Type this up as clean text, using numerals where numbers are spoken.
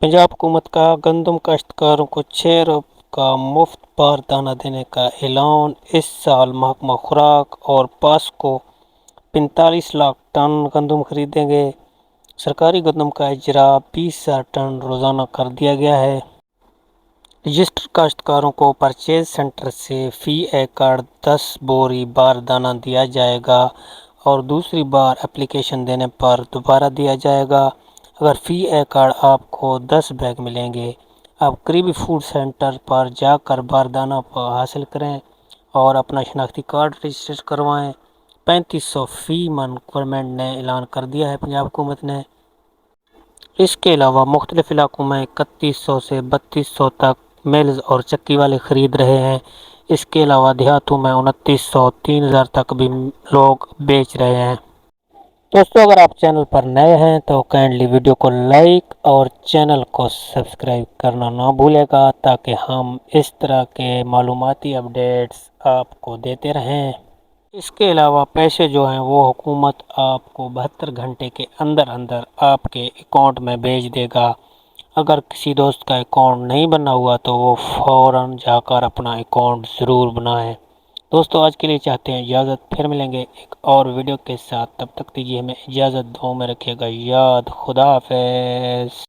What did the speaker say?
पंजाब हुकूमत का गंदम काश्तकारों को 6 अरब का मुफ्त बारदाना देने का ऐलान। इस साल महकमा खुराक और पास को 45 लाख टन गंदम खरीदेंगे। सरकारी गंदम का इजरा 20,000 टन रोज़ाना कर दिया गया है। रजिस्टर्ड काश्तकारों को परचेज सेंटर से फ़ी एकड़ 10 बोरी बारदाना दिया जाएगा और दूसरी बार एप्लीकेशन देने पर दोबारा दिया जाएगा। अगर फ़ी एकड़ आपको 10 बैग मिलेंगे। आप करीबी फूड सेंटर पर जाकर बारदाना हासिल करें और अपना शनाख्ती कार्ड रजिस्टर करवाएं। 3500 फ़ी मन गवर्नमेंट ने ऐलान कर दिया है पंजाब हुकूमत ने। इसके अलावा मुख्तलिफ इलाकों में 3100 से 3200 तक मिल्स और चक्की वाले खरीद रहे हैं। इसके अलावा देहातों में 2900 3000 तक भी लोग बेच रहे हैं। दोस्तों, अगर आप चैनल पर नए हैं तो काइंडली वीडियो को लाइक और चैनल को सब्सक्राइब करना ना भूलेगा, ताकि हम इस तरह के मालूमाती अपडेट्स आपको देते रहें। इसके अलावा पैसे जो हैं वो हुकूमत आपको 72 घंटे के अंदर अंदर आपके अकाउंट में भेज देगा। अगर किसी दोस्त का अकाउंट नहीं बना हुआ तो वो फ़ौरन जाकर अपना अकाउंट ज़रूर बनाएं। दोस्तों, आज के लिए चाहते हैं इजाज़त, फिर मिलेंगे एक और वीडियो के साथ। तब तक दीजिए हमें इजाज़त, दुआ में रखिएगा याद। खुदा हाफिज़।